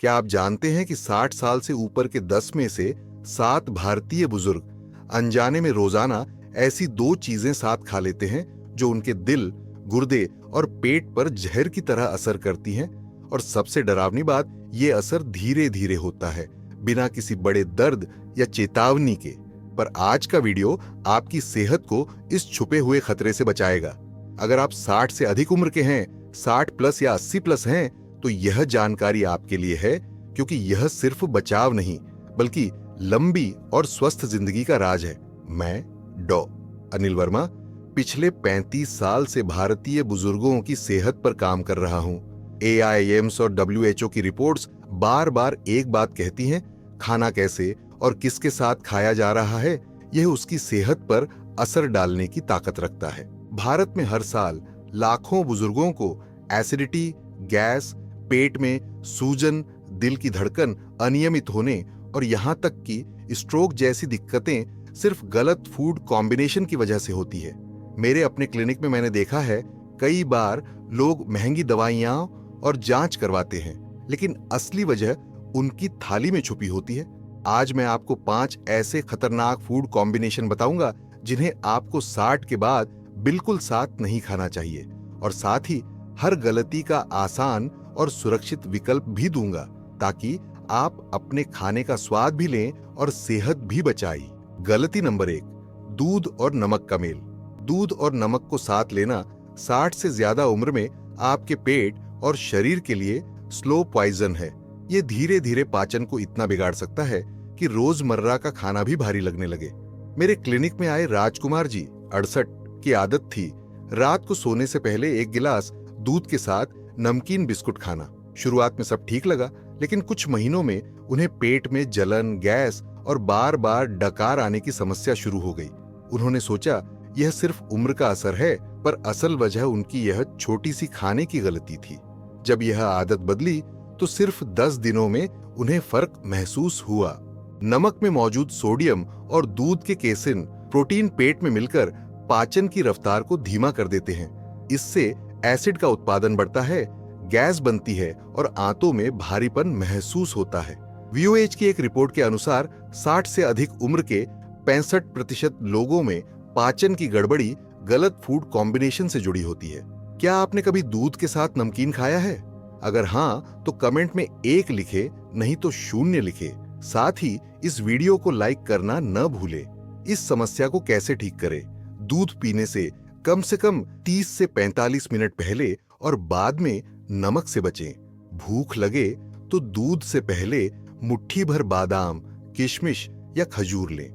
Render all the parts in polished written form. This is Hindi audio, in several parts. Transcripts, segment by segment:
क्या आप जानते हैं कि 60 साल से ऊपर के 10 में से 7 भारतीय बुजुर्ग अनजाने में रोजाना ऐसी 2 चीजें साथ खा लेते हैं जो उनके दिल, गुर्दे और पेट पर जहर की तरह असर करती हैं। और सबसे डरावनी बात, ये असर धीरे धीरे होता है, बिना किसी बड़े दर्द या चेतावनी के। पर आज का वीडियो आपकी सेहत को इस छुपे हुए खतरे से बचाएगा। अगर आप 60 से अधिक उम्र के हैं, 60 प्लस या 80 प्लस हैं, तो यह जानकारी आपके लिए है, क्योंकि यह सिर्फ बचाव नहीं बल्कि लंबी और स्वस्थ जिंदगी का राज है। मैं डॉ अनिल वर्मा पिछले 35 साल से भारतीय बुजुर्गों की सेहत पर काम कर रहा हूं। AIIMS और WHO की रिपोर्ट्स बार बार एक बात कहती हैं, खाना कैसे और किसके साथ खाया जा रहा है, यह उसकी सेहत पर असर डालने की ताकत रखता है। भारत में हर साल लाखों बुजुर्गों को एसिडिटी, गैस, पेट में सूजन, दिल की धड़कन अनियमित होने और यहां तक कि स्ट्रोक जैसी दिक्कतें सिर्फ गलत फूड कॉम्बिनेशन की वजह से होती है। मेरे अपने क्लिनिक में मैंने देखा है, कई बार लोग महंगी दवाइयां और जांच करवाते हैं, लेकिन असली वजह उनकी थाली में छुपी होती है। आज मैं आपको 5 ऐसे खतरनाक फूड कॉम्बिनेशन बताऊंगा जिन्हें आपको 60 के बाद बिल्कुल साथ नहीं खाना चाहिए, और साथ ही हर गलती का आसान और सुरक्षित विकल्प भी दूंगा, ताकि आप अपने खाने का स्वाद भी लें और सेहत भी बचाई। गलती नंबर 1, दूध और नमक का मेल। दूध और नमक को साथ लेना 60 से ज्यादा उम्र में आपके पेट और शरीर के लिए स्लो पॉइजन है। ये धीरे धीरे पाचन को इतना बिगाड़ सकता है कि रोजमर्रा का खाना भी भारी लगने लगे। मेरे क्लिनिक में आए राजकुमार जी, 68 की आदत थी रात को सोने से पहले 1 गिलास दूध के साथ नमकीन बिस्कुट खाना। शुरुआत में सब ठीक लगा, लेकिन कुछ महीनों में उन्हें पेट में जलन, गैस और बार बार डकार आने की समस्या शुरू हो गई। उन्होंने सोचा यह सिर्फ उम्र का असर है, पर असल वजह उनकी यह छोटी सी खाने की गलती थी। जब यह आदत बदली तो सिर्फ 10 दिनों में उन्हें फर्क महसूस हुआ। नमक में मौजूद सोडियम और दूध के केसिन प्रोटीन पेट में मिलकर पाचन की रफ्तार को धीमा कर देते हैं। इससे एसिड का उत्पादन बढ़ता है, गैस बनती है और आंतों में भारीपन महसूस होता है। VOH की एक रिपोर्ट के अनुसार 60 से अधिक उम्र के 65% लोगों में पाचन की गड़बड़ी गलत फूड कॉम्बिनेशन से जुड़ी होती है। क्या आपने कभी दूध के साथ नमकीन खाया है? अगर हां, तो कमेंट में 1 लिखे, नहीं तो 0 लिखे। साथ ही इस वीडियो को लाइक करना न भूले। इस समस्या को कैसे ठीक करें? दूध पीने से कम 30 से 45 मिनट पहले और बाद में नमक से बचें। भूख लगे तो दूध से पहले मुट्ठी भर बादाम, किशमिश या खजूर लें।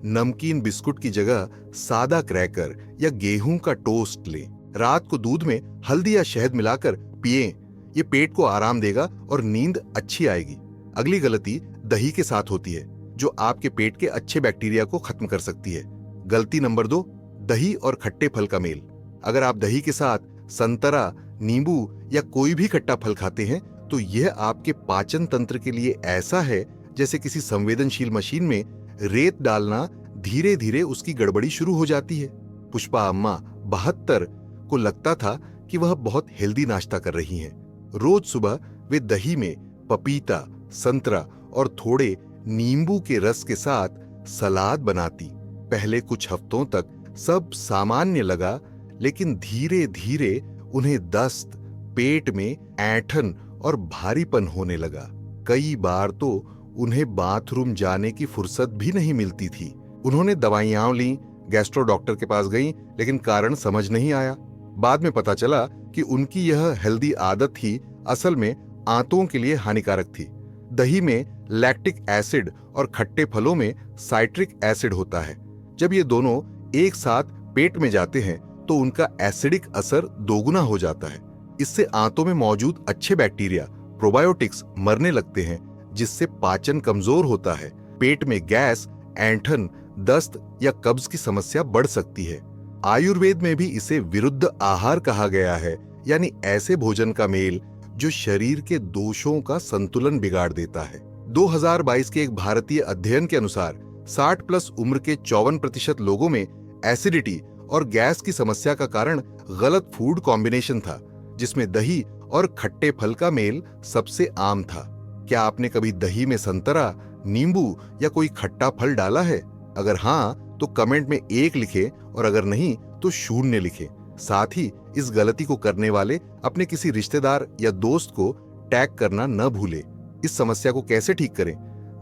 नमकीन बिस्कुट की जगह सादा क्रैकर या गेहूं का टोस्ट लें। रात को दूध में हल्दी या शहद मिलाकर पिएं। ये पेट को आराम देगा और नींद अच्छी आएगी। अगली गलती दही के साथ होती है, जो आपके पेट के अच्छे बैक्टीरिया को खत्म कर सकती है। गलती नंबर 2, दही और खट्टे फल का मेल। अगर आप दही के साथ संतरा, नींबू या कोई भी खट्टा फल खाते हैं, तो यह आपके पाचन तंत्र के लिए ऐसा है जैसे किसी संवेदनशील मशीन में रेत डालना। धीरे धीरे उसकी गड़बड़ी शुरू हो जाती है। पुष्पा अम्मा 72 को लगता था कि वह बहुत हेल्दी नाश्ता कर रही हैं। रोज सुबह वे दही में पपीता, संतरा और थोड़े नींबू के रस के साथ सलाद बनाती। पहले कुछ हफ्तों तक सब सामान्य लगा, लेकिन धीरे धीरे उन्हें दस्त, पेट में ऐंठन और भारीपन होने लगा। कई बार तो उन्हें बाथरूम जाने की फुर्सत भी नहीं मिलती थी। उन्होंने दवाइयां ली, गैस्ट्रो डॉक्टर के पास गईं, लेकिन कारण समझ नहीं आया। बाद में पता चला कि उनकी यह हेल्दी आदत ही असल में आंतों के लिए हानिकारक थी। दही में लैक्टिक एसिड और खट्टे फलों में साइट्रिक एसिड होता है। जब ये दोनों एक साथ पेट में जाते हैं तो उनका एसिडिक असर दोगुना हो जाता है। इससे आंतों में मौजूद अच्छे बैक्टीरिया, प्रोबायोटिक्स मरने लगते हैं, जिससे पाचन कमजोर होता है। पेट में गैस, ऐंठन, दस्त या कब्ज की समस्या बढ़ सकती है। आयुर्वेद में भी इसे विरुद्ध आहार कहा गया है, यानी ऐसे भोजन का मेल जो शरीर के दोषों का संतुलन बिगाड़ देता है। 2022 के एक भारतीय अध्ययन के अनुसार 60 प्लस उम्र के 54% लोगों में एसिडिटी और गैस की समस्या का कारण गलत फूड कॉम्बिनेशन था, जिसमें दही और खट्टे फल का मेल सबसे आम था। क्या आपने कभी दही में संतरा, नींबू या कोई खट्टा फल डाला है? अगर हाँ, तो कमेंट में 1 लिखें और अगर नहीं तो 0 लिखें। साथ ही इस गलती को करने वाले अपने किसी रिश्तेदार या दोस्त को टैग करना न भूलें। इस समस्या को कैसे ठीक करें?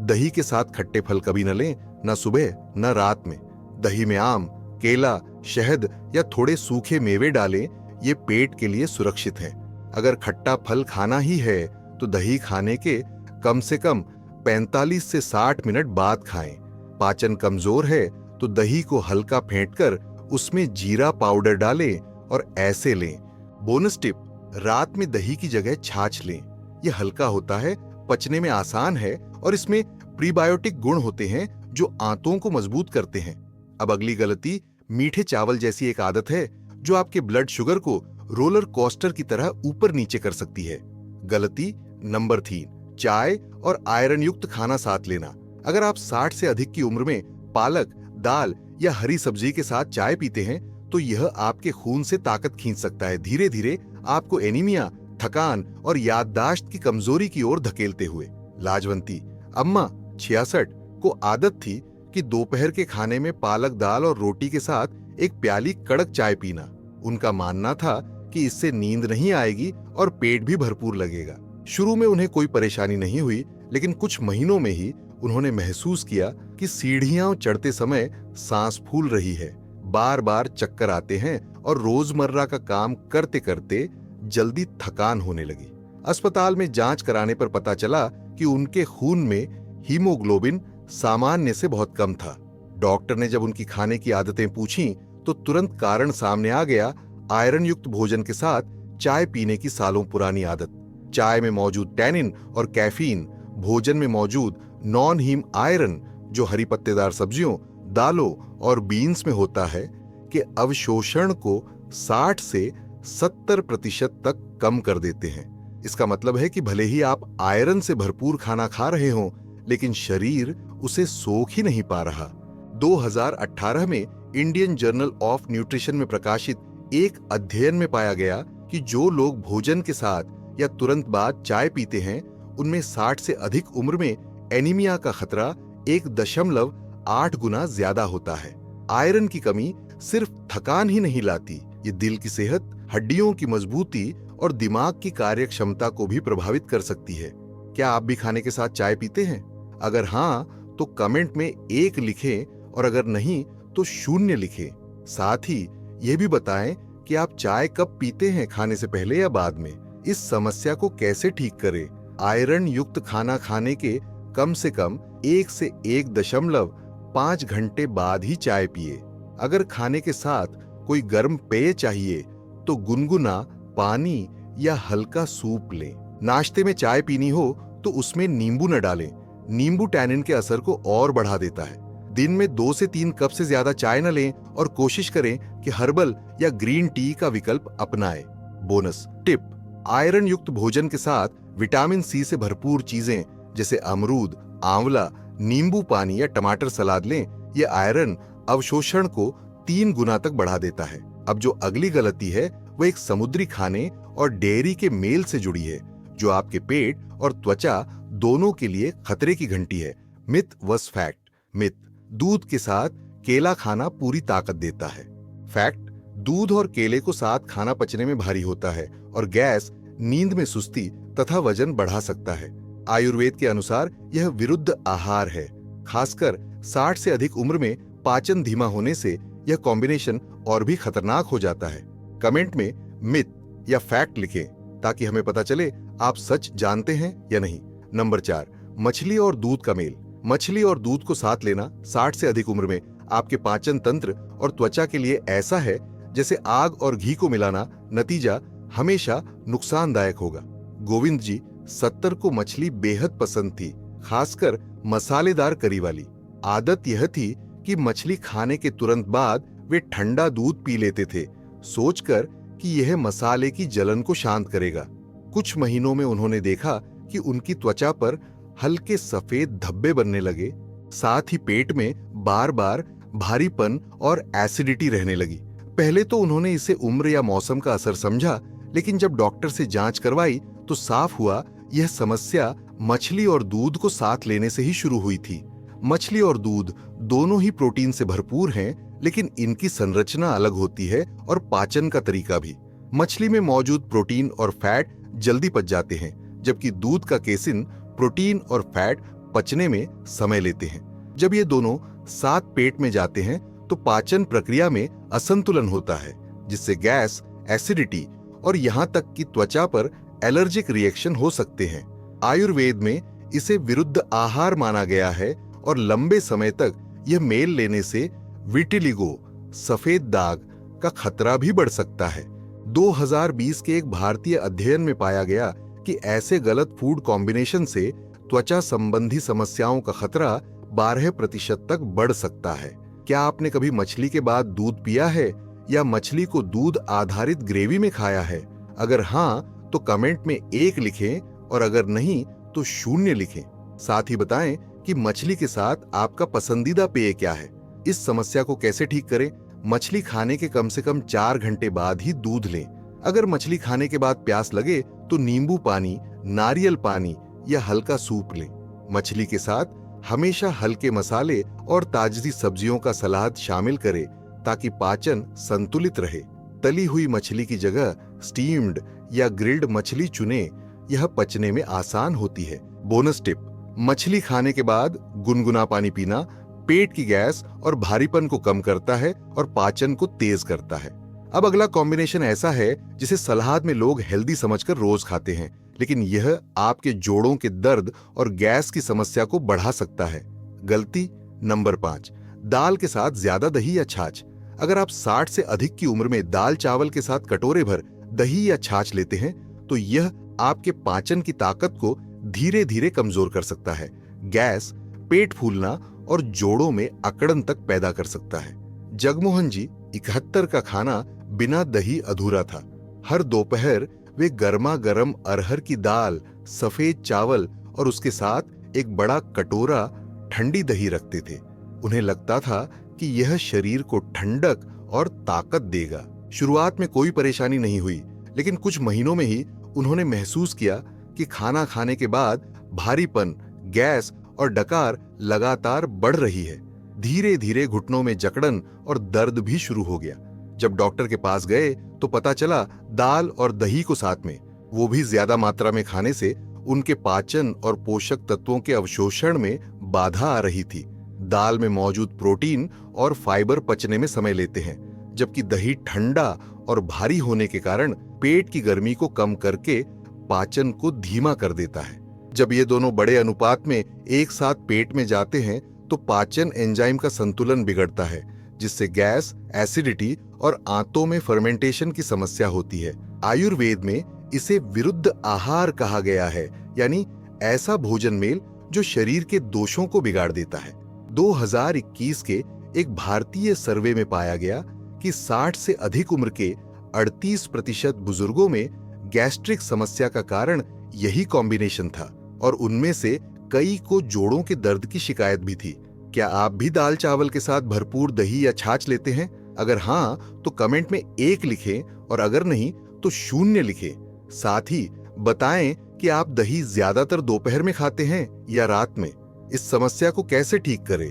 दही के साथ खट्टे फल कभी न लें, न सुबह न रात में। दही में आम, केला, शहद या थोड़े सूखे मेवे डालें, ये पेट के लिए सुरक्षित है। अगर खट्टा फल खाना ही है तो दही खाने के कम से कम 45 से 60 मिनट बाद खाएं। पाचन कमजोर है तो दही को हल्का फेंटकर उसमें जीरा पाउडर डालें और ऐसे लें। बोनस टिप, रात में दही की जगह छाछ लें। यह हल्का होता है, पचने में आसान है और इसमें प्रीबायोटिक गुण होते हैं जो आंतों को मजबूत करते हैं। अब अगली गलती मीठे चावल जैसी एक आदत है जो आपके ब्लड शुगर को रोलर कोस्टर की तरह ऊपर नीचे कर सकती है। गलती नंबर 3, चाय और आयरन युक्त खाना साथ लेना। अगर आप 60 से अधिक की उम्र में पालक, दाल या हरी सब्जी के साथ चाय पीते हैं तो यह आपके खून से ताकत खींच सकता है, धीरे धीरे आपको एनीमिया, थकान और याददाश्त की कमजोरी की ओर धकेलते हुए। लाजवंती अम्मा 66 को आदत थी कि दोपहर के खाने में पालक दाल और रोटी के साथ एक प्याली कड़क चाय पीना। उनका मानना था कि इससे नींद नहीं आएगी और पेट भी भरपूर लगेगा। शुरू में उन्हें कोई परेशानी नहीं हुई, लेकिन कुछ महीनों में ही उन्होंने महसूस किया कि सीढ़ियां चढ़ते समय सांस फूल रही है, बार बार चक्कर आते हैं और रोजमर्रा का काम करते करते जल्दी थकान होने लगी। अस्पताल में जांच कराने पर पता चला कि उनके खून में हीमोग्लोबिन सामान्य से बहुत कम था। डॉक्टर ने जब उनकी खाने की आदतें पूछीं तो तुरंत कारण सामने आ गया, आयरन युक्त भोजन के साथ चाय पीने की सालों पुरानी आदत। चाय में मौजूद टैनिन और कैफीन, भोजन में मौजूद नॉन हीम आयरन जो हरी पत्तेदार सब्जियों, दालों और बीन्स में होता है, के अवशोषण को 60 से 70% तक कम कर देते हैं। इसका मतलब है कि भले ही आप आयरन से भरपूर खाना खा रहे हों, लेकिन शरीर उसे सोख ही नहीं पा रहा। 2018 में इंडियन जर्नल ऑफ न्यूट्रिशन में प्रकाशित एक अध्ययन में पाया गया कि जो लोग भोजन के साथ या तुरंत बाद चाय पीते हैं, उनमें 60 से अधिक उम्र में एनीमिया का खतरा 1.8 गुना ज्यादा होता है। आयरन की कमी सिर्फ थकान ही नहीं लाती, ये दिल की सेहत, हड्डियों की मजबूती और दिमाग की कार्यक्षमता को भी प्रभावित कर सकती है। क्या आप भी खाने के साथ चाय पीते हैं? अगर हाँ, तो कमेंट में 1 लिखें और अगर नहीं तो 0 लिखें। साथ ही यह भी बताएं कि आप चाय कब पीते हैं, खाने से पहले या बाद में। इस समस्या को कैसे ठीक करें? आयरन युक्त खाना खाने के कम से कम 1 से 1.5 घंटे बाद ही चाय पिए। अगर खाने के साथ कोई गर्म पेय चाहिए तो गुनगुना पानी या हल्का सूप लें। नाश्ते में चाय पीनी हो तो उसमें नींबू न डालें। नींबू टैनिन के असर को और बढ़ा देता है। दिन में 2 से 3 कप से ज्यादा चाय न लें और कोशिश करें कि हर्बल या ग्रीन टी का विकल्प अपनाएं। बोनस टिप, आयरन युक्त भोजन के साथ विटामिन सी से भरपूर चीजें जैसे अमरूद, आंवला, नींबू पानी या टमाटर सलाद लें। यह आयरन अवशोषण को 3 गुना तक बढ़ा देता है। अब जो अगली गलती है वह एक समुद्री खाने और डेयरी के मेल से जुड़ी है, जो आपके पेट और त्वचा दोनों के लिए खतरे की घंटी है। Myth versus fact. मिथ, दूध के साथ केला खाना पूरी ताकत देता है। फैक्ट, दूध और केले को साथ खाना पचने में भारी होता है और गैस, नींद में सुस्ती तथा वजन बढ़ा सकता है। आयुर्वेद के अनुसार यह विरुद्ध आहार है। खासकर 60 से अधिक उम्र में पाचन धीमा होने से यह कॉम्बिनेशन और भी खतरनाक हो जाता है। कमेंट में मिथ या फैक्ट लिखें ताकि हमें पता चले आप सच जानते हैं या नहीं। नंबर 4, मछली और दूध का मेल। मछली और दूध को साथ लेना 60 से अधिक उम्र में आपके पाचन तंत्र और त्वचा के लिए ऐसा है जैसे आग और घी को मिलाना। नतीजा हमेशा नुकसानदायक होगा। गोविंद जी 70 को मछली बेहद पसंद थी, खासकर मसालेदार करी वाली। आदत यह थी कि मछली खाने के तुरंत बाद वे ठंडा दूध पी लेते थे, सोचकर कि यह मसाले की जलन को शांत करेगा। कुछ महीनों में उन्होंने देखा कि उनकी त्वचा पर हल्के सफेद धब्बे बनने लगे, साथ ही पेट में बार बार भारीपन और एसिडिटी रहने लगी। पहले तो उन्होंने इसे उम्र या मौसम का असर समझा, लेकिन जब डॉक्टर से जांच करवाई तो साफ हुआ यह समस्या मछली और दूध को साथ लेने से ही शुरू हुई थी। मछली और दूध दोनों ही प्रोटीन से भरपूर हैं, लेकिन इनकी संरचना अलग होती है और पाचन का तरीका भी। मछली में मौजूद प्रोटीन और फैट जल्दी पच जाते हैं, जबकि दूध का केसिन प्रोटीन और फैट पचने में समय लेते हैं। जब ये दोनों साथ पेट में जाते हैं तो पाचन प्रक्रिया में असंतुलन होता है, जिससे गैस, एसिडिटी और यहां तक कि त्वचा पर एलर्जिक रिएक्शन हो सकते हैं। आयुर्वेद में इसे विरुद्ध आहार माना गया है और लंबे समय तक यह मेल लेने से विटिलिगो, सफेद दाग का खतरा भी बढ़ सकता है। 2020 के एक भारतीय अध्ययन में पाया गया कि ऐसे गलत फूड कॉम्बिनेशन से त्वचा संबंधी समस्याओं का खतरा 12% तक बढ़ सकता है। क्या आपने कभी मछली के बाद दूध पिया है या मछली को दूध आधारित ग्रेवी में खाया है? अगर हाँ, तो कमेंट में 1 लिखें और अगर नहीं तो 0 लिखें। साथ ही बताएं कि मछली के साथ आपका पसंदीदा पेय क्या है। इस समस्या को कैसे ठीक करें? मछली खाने के कम से कम 4 घंटे बाद ही दूध लें। अगर मछली खाने के बाद प्यास लगे तो नींबू पानी, नारियल पानी या हल्का सूप लें। मछली के साथ हमेशा हल्के मसाले और ताजी सब्जियों का सलाद शामिल करें ताकि पाचन संतुलित रहे। तली हुई मछली की जगह स्टीम्ड या ग्रिल्ड मछली चुनें, यह पचने में आसान होती है। बोनस टिप: मछली खाने के बाद गुनगुना पानी पीना पेट की गैस और भारीपन को कम करता है और पाचन को तेज करता है। अब अगला कॉम्बिनेशन ऐसा है जिसे सलाद में लोग हेल्दी समझकर रोज खाते हैं, लेकिन यह आपके जोड़ों के दर्द और गैस की समस्या को बढ़ा सकता है। गलती नंबर 5: दाल के साथ ज्यादा दही या छाछ। अगर आप 60 से अधिक की उम्र में दाल चावल के साथ कटोरे भर दही या छाछ लेते हैं तो यह आपके पाचन की ताकत को धीरे धीरे कमजोर कर सकता है। गैस, पेट फूलना और जोड़ों में अकड़न तक पैदा कर सकता है। जगमोहन जी 71 का खाना बिना दही अधूरा था। हर दोपहर वे गर्मा गर्म अरहर की दाल, सफेद चावल और उसके साथ एक बड़ा कटोरा ठंडी दही रखते थे। उन्हें लगता था कि यह शरीर को ठंडक और ताकत देगा। शुरुआत में कोई परेशानी नहीं हुई, लेकिन कुछ महीनों में ही उन्होंने महसूस किया कि खाना खाने के बाद भारीपन, गैस और डकार लगातार बढ़ रही है। धीरे धीरे घुटनों में जकड़न और दर्द भी शुरू हो गया। जब डॉक्टर के पास गए तो पता चला दाल और दही को साथ में, वो भी ज्यादा मात्रा में खाने से उनके पाचन और पोषक तत्वों के अवशोषण में बाधा आ रही थी। दाल में मौजूद प्रोटीन और फाइबर पचने में समय लेते हैं, जबकि दही ठंडा और भारी होने के कारण पेट की गर्मी को कम करके पाचन को धीमा कर देता है। जब ये दोनों बड़े अनुपात में एक साथ पेट में जाते हैं तो पाचन एंजाइम का संतुलन बिगड़ता है, जिससे गैस, एसिडिटी और आंतों में फर्मेंटेशन की समस्या होती है। आयुर्वेद में इसे विरुद्ध आहार कहा गया है, यानी ऐसा भोजन मेल जो शरीर के दोषों को बिगाड़ देता है। 2021 के एक भारतीय सर्वे में पाया गया कि 60 से अधिक उम्र के 38% बुजुर्गों में गैस्ट्रिक समस्या का कारण यही कॉम्बिनेशन था और उनमें से कई को जोड़ों के दर्द की शिकायत भी थी। क्या आप भी दाल चावल के साथ भरपूर दही या छाछ लेते हैं? अगर हाँ, तो कमेंट में 1 लिखें और अगर नहीं तो 0 लिखें। साथ ही बताएं कि आप दही ज्यादातर दोपहर में खाते हैं या रात में। इस समस्या को कैसे ठीक करें?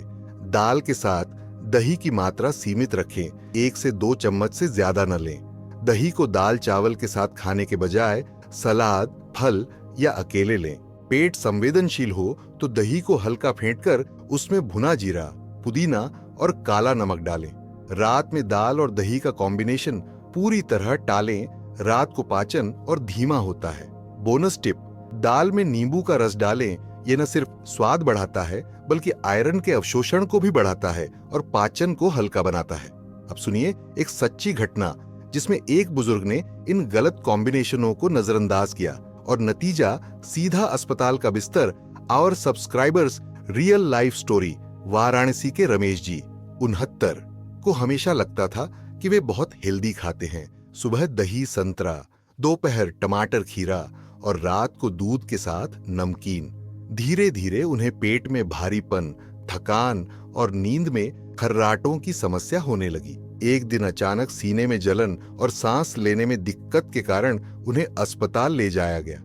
दाल के साथ दही की मात्रा सीमित रखें, 1 से 2 चम्मच से ज्यादा न लें। दही को दाल चावल के साथ खाने के बजाय सलाद, फल या अकेले लें। पेट संवेदनशील हो तो दही को हल्का फेंटकर उसमें भुना जीरा, पुदीना और काला नमक डालें। रात में दाल और दही का कॉम्बिनेशन पूरी तरह टालें, रात को पाचन और धीमा होता है। बोनस टिप: दाल में नींबू का रस डालें, यह न सिर्फ स्वाद बढ़ाता है बल्कि आयरन के अवशोषण को भी बढ़ाता है और पाचन को हल्का बनाता है। अब सुनिए एक सच्ची घटना जिसमें एक बुजुर्ग ने इन गलत कॉम्बिनेशनों को नजरअंदाज किया और नतीजा सीधा अस्पताल का बिस्तर। Our subscribers real life story. Varanasi के रमेश जी 69 को हमेशा लगता था कि वे बहुत हेल्दी खाते हैं। सुबह दही संतरा, दोपहर टमाटर खीरा और रात को दूध के साथ नमकीन। धीरे धीरे उन्हें पेट में भारीपन, थकान और नींद में खर्राटों की समस्या होने लगी। एक दिन अचानक सीने में जलन और सांस लेने में दिक्कत के कारण उन्हें अस्पताल ले जाया गया।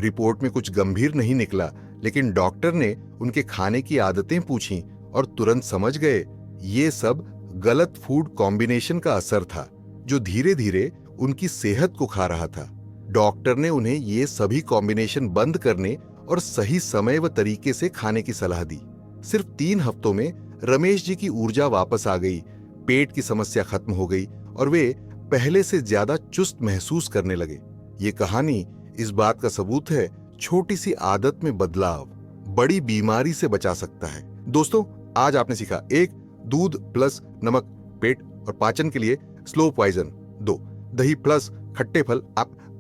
रिपोर्ट में कुछ गंभीर नहीं निकला, लेकिन डॉक्टर ने उनके खाने की आदतें पूछी और तुरंत समझ गए ये सब गलत फूड कॉम्बिनेशन का असर था, जो धीरे धीरे उनकी सेहत को खा रहा था। डॉक्टर ने उन्हें ये सभी कॉम्बिनेशन बंद करने और सही समय व तरीके से खाने की सलाह दी। सिर्फ 3 हफ्तों में रमेश जी की ऊर्जा वापस आ गई, पेट की समस्या खत्म हो गई और वे पहले से ज्यादा चुस्त महसूस करने लगे। ये कहानी इस बात का सबूत है, छोटी सी आदत में बदलाव बड़ी बीमारी से बचा सकता है। दोस्तों, आज आपने सीखा 1. दूध प्लस नमक पेट और पाचन के लिए स्लो पॉइजन। 2. दही प्लस खट्टे फल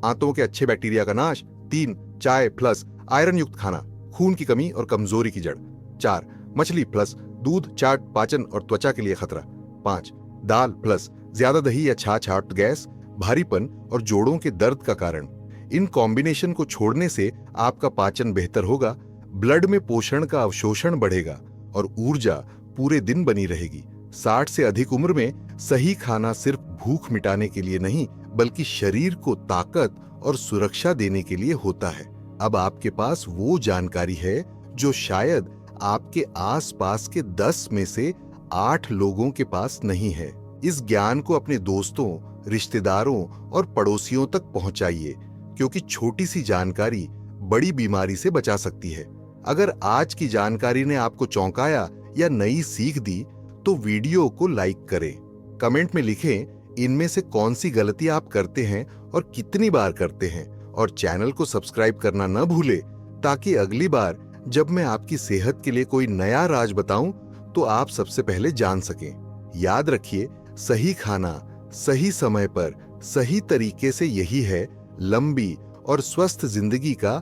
आंतों के अच्छे बैक्टीरिया का नाश। 3. चाय प्लस आयरन युक्त खाना खून की कमी और कमजोरी की जड़। 4. मछली प्लस दूध चाट पाचन और त्वचा के लिए खतरा। 5. दाल प्लस ज्यादा दही या छाछ हार्ट गैस, भारीपन और जोड़ों के दर्द का कारण। इन कॉम्बिनेशन को छोड़ने से आपका पाचन बेहतर होगा, ब्लड में पोषण का अवशोषण बढ़ेगा और ऊर्जा पूरे दिन बनी रहेगी। 60 से अधिक उम्र में सही खाना सिर्फ भूख मिटाने के लिए नहीं, बल्कि शरीर को ताकत और सुरक्षा देने के लिए होता है। अब आपके पास वो जानकारी है जो शायद आपके आसपास के 10 में से 8 लोगों के पास नहीं है। इस ज्ञान को अपने दोस्तों, रिश्तेदारों और पड़ोसियों तक पहुंचाइए, क्योंकि छोटी सी जानकारी बड़ी बीमारी से बचा सकती है। अगर आज की जानकारी ने आपको चौंकाया या नई सीख दी तो वीडियो को लाइक करें, कमेंट में लिखें इनमें से कौन सी गलती आप करते हैं और कितनी बार करते हैं, और चैनल को सब्सक्राइब करना न भूलें ताकि अगली बार जब मैं आपकी सेहत के लिए कोई नया राज बताऊं तो आप सबसे पहले जान सकें। याद रखिए, सही खाना सही समय पर सही तरीके से, यही है लंबी और स्वस्थ जिंदगी का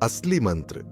असली मंत्र।